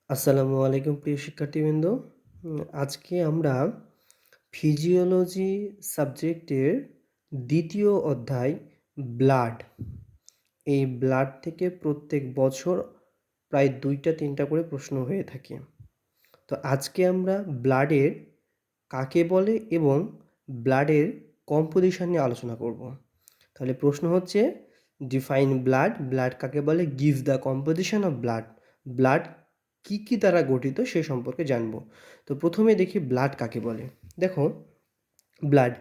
আসসালামু আলাইকুম প্রিয় শিক্ষার্থীবৃন্দ। আজকে আমরা ফিজিওলজি সাবজেক্টের দ্বিতীয় অধ্যায় ব্লাড, এই ব্লাড থেকে প্রত্যেক বছর প্রায় 2টা-3টা করে প্রশ্ন হয়ে থাকে। তো আজকে আমরা ব্লাডের কাকে বলে এবং ব্লাডের কম্পোজিশন নিয়ে আলোচনা করব। তাহলে প্রশ্ন হচ্ছে, ডিফাইন ব্লাড, ব্লাড কাকে বলে, give the composition of blood, blood কী কী দ্বারা গঠিত সে সম্পর্কে জানব। তো প্রথমে দেখি ব্লাড কাকে বলে। দেখো, blood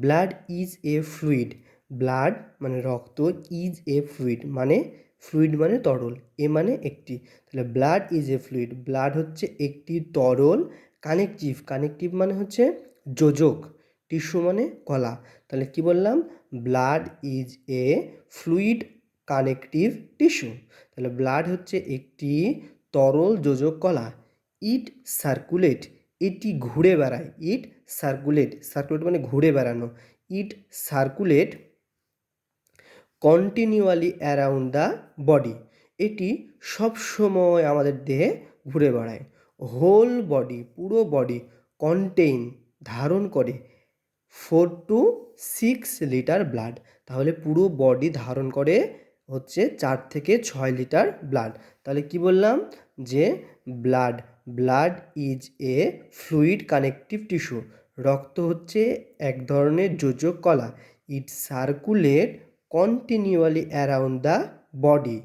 blood is a fluid, blood মানে রক্ত, ইজ এ ফ্লুইড মানে ফ্লুইড মানে তরল, এ মানে একটি, তাহলে blood is a fluid, blood হচ্ছে একটি তরল, কানেকটিভ, কানেকটিভ মানে হচ্ছে যোজক, টিস্যু মানে কলা, তাহলে কি বললাম, blood is a fluid connective tissue, তাহলে ব্লাড হচ্ছে একটি তরল যোজক কলা। ইট সার্কুলেট, এটি ঘুরে বেড়ায়, ইট সার্কুলেট, সার্কুলেট মানে ঘুরে বেড়ানো, it circulate continually around the body, এটি সবসময় আমাদের দেহে ঘুরে বেড়ায়। হোল বডি, পুরো বডি, কন্টেইন ধারণ করে 4 to 6 লিটার ব্লাড, তাহলে পুরো বডি ধারণ করে হচ্ছে 4 থেকে 6 লিটার ব্লাড। তাহলে কি বললাম, যে blood blood is a fluid connective tissue, রক্ত হচ্ছে এক ধরনের যোজক কলা। It circulate continually around the body,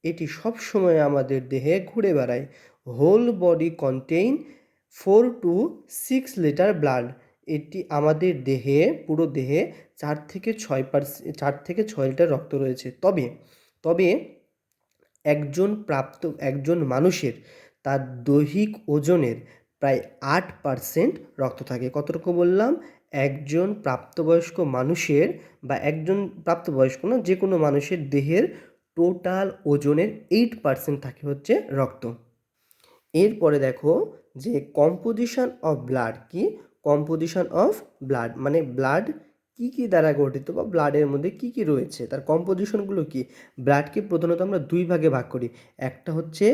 এটি সবসময় আমাদের দেহে ঘুরে বেড়ায়। Whole body contain 4 to 6 litre blood, এটি আমাদের দেহে, পুরো দেহে 4 থেকে 6 লিটার রক্ত রয়েছে। তবে তবে একজন মানুষের তার দৈহিক ওজনের প্রায় 8% রক্ত থাকে। কতটুকু বললাম, একজন প্রাপ্তবয়স্ক মানুষের বা একজন প্রাপ্তবয়স্ক না, যে কোনো মানুষের দেহের টোটাল ওজনের 8% থাকে হচ্ছে রক্ত। এরপরে দেখো যে কম্পোজিশন অফ ব্লাড কি, কম্পোজিশন অফ ব্লাড মানে ব্লাড কী কী দ্বারা গঠিত বা ব্লাডের মধ্যে কী কী রয়েছে, তার কম্পোজিশনগুলো কি। ব্লাডকে প্রধানত আমরা দুই ভাগে ভাগ করি, একটা হচ্ছে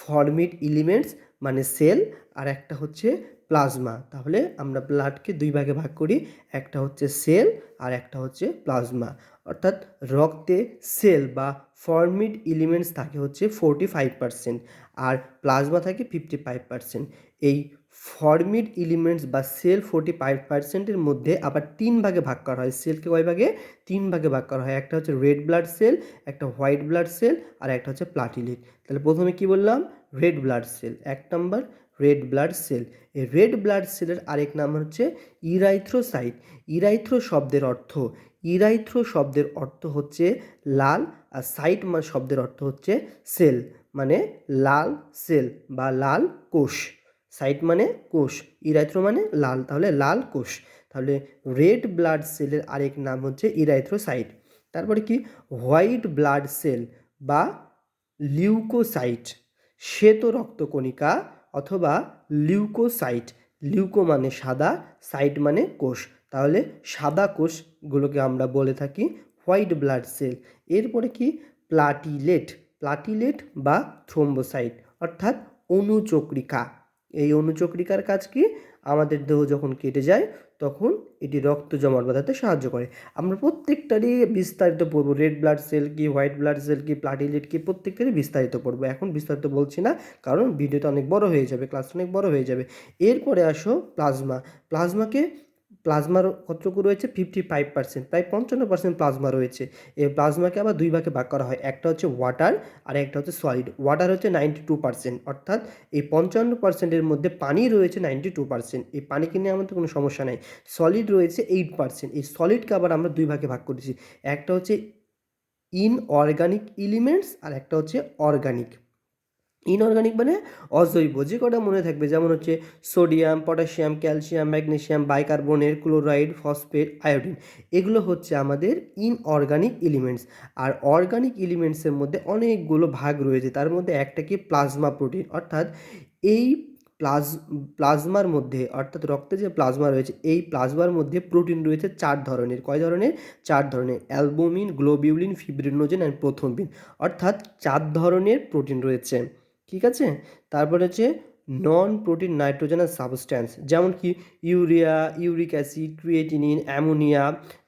ফর্মিড এলিমেন্টস মানে সেল, আর একটা হচ্ছে প্লাজমা। তাহলে আমরা ব্লাডকে দুই ভাগে ভাগ করি, একটা হচ্ছে সেল আর একটা হচ্ছে প্লাজমা। অর্থাৎ রক্তে সেল বা ফর্মিড এলিমেন্টস থাকে হচ্ছে 45%, আর প্লাজমা থাকে 55%। এই ফর্মিড এলিমেন্টস বা সেল 45%-এর মধ্যে আবার 3 ভাগে ভাগ করা হয়। সেলকে কয় ভাগে, 3 ভাগে ভাগ করা হয়। একটা হচ্ছে রেড ব্লাড সেল, একটা হোয়াইট ব্লাড সেল, আর একটা হচ্ছে প্লাটিলেট। তাহলে প্রথমে কি বললাম, রেড ব্লাড সেল, 1 নম্বর রেড ব্লাড সেল। এই রেড ব্লাড সেলের আরেক নাম হচ্ছে ইরাইথ্রোসাইট। ইরাইথ্রো শব্দের অর্থ হচ্ছে লাল, আর সাইট শব্দের অর্থ হচ্ছে সেল, মানে লাল সেল বা লাল কোষ। সাইট মানে কোষ, ইরাইথ্রো মানে লাল, তাহলে লাল কোষ। তাহলে রেড ব্লাড সেলের আরেক নাম হচ্ছে ইরাইথ্রোসাইট। তারপরে কি, হোয়াইট ব্লাড সেল বা লিউকোসাইট, শ্বেত রক্তকণিকা অথবা লিউকোসাইট। লিউকো মানে সাদা, সাইট মানে কোষ, তাহলে সাদা কোষগুলোকে আমরা বলে থাকি হোয়াইট ব্লাড সেল। এরপরে কি, প্লাটিলেট, প্লাটিলেট বা থ্রোম্বোসাইট অর্থাৎ অণুচক্রিকা। এই অণুচক্রিকার কাজ কি, আমাদের দেহ যখন কেটে যায় তখন এটি রক্ত জমাট বাঁধাতে সাহায্য করে। আমরা প্রত্যেকটারই বিস্তারিত পড়বো, রেড ব্লাড সেল কি, হোয়াইট ব্লাড সেল কি, প্লাটিলেট কি, প্রত্যেকটারই বিস্তারিত পড়বো। এখন বিস্তারিত বলছি না, কারণ ভিডিওটা অনেক বড় হয়ে যাবে, ক্লাসটা অনেক বড় হয়ে যাবে। এরপরে আসো প্লাজমা। প্লাজমার কতটুকু রয়েছে, 55%, প্রায় 55% প্লাজমা রয়েছে। এই প্লাজমাকে আবার দুই ভাগে ভাগ করা হয়, একটা হচ্ছে ওয়াটার আর একটা হচ্ছে সলিড। ওয়াটার হচ্ছে 92%, অর্থাৎ এই 55%-এর মধ্যে পানি রয়েছে 92%, এই পানিকে নিয়ে আমাদের কোনো সমস্যা নেই। সলিড রয়েছে 8%, এই সলিডকে আবার আমরা দুই ভাগে ভাগ করেছি, একটা হচ্ছে ইনঅর্গানিক এলিমেন্টস আর একটা হচ্ছে অর্গানিক। ইনঅর্গানিক মানে অজৈব, যে কটা মনে থাকবে, যেমন হচ্ছে sodium, potassium, calcium, magnesium, bicarbonate, chloride, phosphate, iodine, এগুলো হচ্ছে আমাদের ইনঅর্গানিক এলিমেন্টস। আর অর্গানিক এলিমেন্টসের মধ্যে অনেকগুলো ভাগ রয়েছে, তার মধ্যে একটা কি প্লাজমা প্রোটিন, অর্থাৎ এই প্লাজমার মধ্যে, অর্থাৎ রক্তে যে প্লাজমা রয়েছে, এই প্লাজমার মধ্যে প্রোটিন রয়েছে 4 ধরনের। কয় ধরনের, 4 ধরনের, albumin, globulin, fibrinogen and prothrombin, অর্থাৎ 4 ধরনের প্রোটিন রয়েছে। ঠিক আছে। তারপরে হচ্ছে নন প্রোটিন নাইট্রোজেনাস সাবস্ট্যান্স, যেমন কি urea, uric acid, creatinine, ammonia,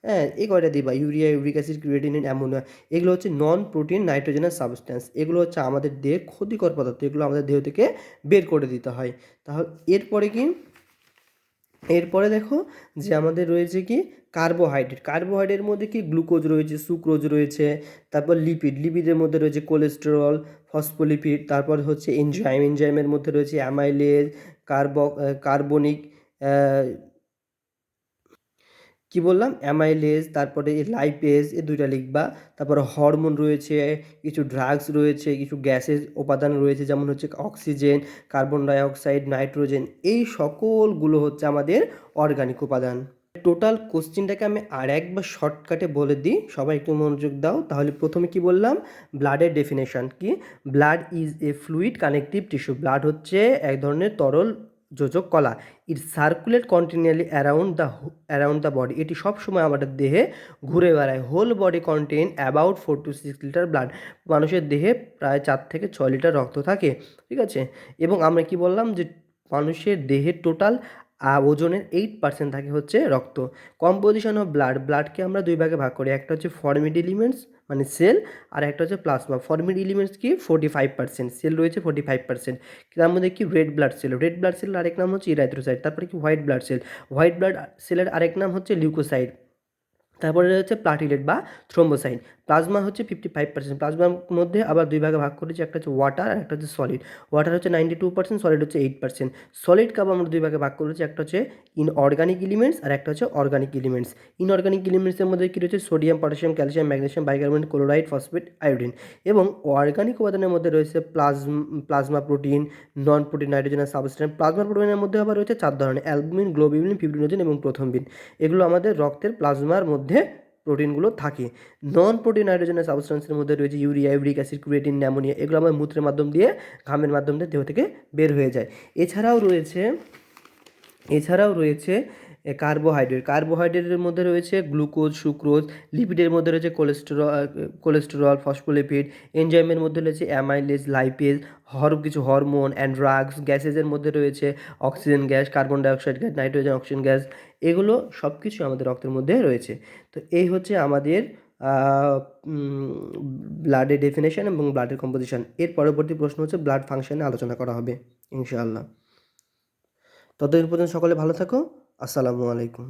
হ্যাঁ এই কয়টা দিবা, urea, uric acid, creatinine, ammonia, এগুলো হচ্ছে নন প্রোটিন নাইট্রোজেনাস সাবস্ট্যান্স। এগুলো হচ্ছে আমাদের দেহের ক্ষতিকর পদার্থ, এগুলো আমাদের দেহ থেকে বের করে দিতে হয়। তাহলে এরপরে কি, এরপরে দেখো যে আমাদের রয়েছে কি কার্বোহাইড্রেট। কার্বোহাইড্রেটের মধ্যে কি গ্লুকোজ রয়েছে, সুক্রোজ রয়েছে, তারপর লিপিড, লিপিডের মধ্যে রয়েছে কোলেস্টেরল, ফসফোলিপিড, তারপর হচ্ছে এনজাইম, এনজাইমের মধ্যে রয়েছে অ্যামাইলেজ, কার্বনিক কি বললাম, অ্যামাইলেজ, তারপরে লাইপেজ, এই দুইটা লিখবা। তারপরে হরমোন রয়েছে, কিছু ড্রাগস রয়েছে, কিছু গ্যাসের উপাদান রয়েছে, যেমন হচ্ছে অক্সিজেন, কার্বন ডাইঅক্সাইড, নাইট্রোজেন, এই সকলগুলো হচ্ছে আমাদের অর্গানিক উপাদান। টোটাল কোশ্চেনটাকে আমি আর একবার শর্টকাটে বলে দিই, সবাই একটু মনোযোগ দাও। তাহলে প্রথমে কি বললাম, ব্লাডের ডেফিনেশন কি, blood is a fluid connective tissue. Blood হচ্ছে এক ধরনের তরল যোজক কলা। It circulate continually around the body. এটি সবসময় আমাদের দেহে ঘুরে বেড়ায়। Whole body contain about 4 to 6 litre blood. মানুষের দেহে প্রায় 4 থেকে 6 লিটার রক্ত থাকে, ঠিক আছে। এবং আমরা কি বললাম যে মানুষের দেহের টোটাল ওজনের 8% থাকে হচ্ছে রক্ত। কম্পোজিশন অফ ব্লাড, ব্লাডকে আমরা দুই ভাগে ভাগ করি, একটা হচ্ছে ফর্মিড এলিমেন্টস মানে সেল, আর একটা হচ্ছে প্লাজমা। ফর্মিড এলিমেন্টস কি 45%, সেল রয়েছে 45%। তার মধ্যে কি red blood cell, red blood সেলের আরেক নাম হচ্ছে ইরাইথ্রোসাইট। তারপরে কি white blood cell, white blood সেলের আরেক নাম হচ্ছে লিউকোসাইট। তারপরে হচ্ছে প্লাটিলেট বা থ্রোম্বোসাইট। প্লাজমা হচ্ছে 55%। প্লাজমার মধ্যে আবার দুই ভাগে ভাগ করেছি, একটা হচ্ছে ওয়াটার আর একটা হচ্ছে সলিড। ওয়াটার হচ্ছে 92%, সলিড হচ্ছে 8%। সলিডকে আবার আমরা দুই ভাগে ভাগ করেছি, একটা হচ্ছে ইনঅর্গানিক এলিমেন্টস আর একটা হচ্ছে অর্গানিক এলিমেন্টস। ইনঅর্গানিক এলিমেন্টসের মধ্যে কী রয়েছে, sodium, potassium, calcium, magnesium, bicarbonate, chloride, phosphate, iodine. এবং অর্গানিক উপাদানের মধ্যে রয়েছে plasma protein, non protein nitrogenous substance. Plasma প্রোটিনের মধ্যে আবার রয়েছে 4 ধরনের, অ্যালবুমিন, গ্লোবিউলিন, ফিব্রিনোজেন এবং প্রথমবিন। এগুলো আমাদের রক্তের প্লাজমার মধ্যে প্রোটিনগুলো থাকে। নন প্রোটিন নাইট্রোজেনাস সাবস্টেন্সের মধ্যে রয়েছে urea, uric acid, creatine, ammonia. এগুলো আমার মূত্রের মাধ্যম দিয়ে, ঘামের মাধ্যম দিয়ে দেহ থেকে বের হয়ে যায়। এছাড়াও রয়েছে কার্বোহাইড্রেট। কার্বোহাইড্রেটের মধ্যে রয়েছে গ্লুকোজ, সুক্রোজ। লিপিডের মধ্যে রয়েছে কোলেস্টেরল, ফসফোলিপিড। এনজাইমের মধ্যে রয়েছে অ্যামাইলেজ, লাইপেজ, কিছু হরমোন অ্যান্ড ড্রাগস। গ্যাসেসের মধ্যে রয়েছে oxygen gas, carbon dioxide gas, nitrogen, oxygen gas. এগুলো সব কিছু আমাদের রক্তের মধ্যে রয়েছে। তো এই হচ্ছে আমাদের ব্লাডের ডেফিনেশন এবং ব্লাডের কম্পোজিশন। এর পরবর্তী প্রশ্ন হচ্ছে ব্লাড ফাংশনে আলোচনা করা হবে ইনশাআল্লাহ। ততদিন পর্যন্ত সকলে ভালো থাকো। আসসালামু আলাইকুম।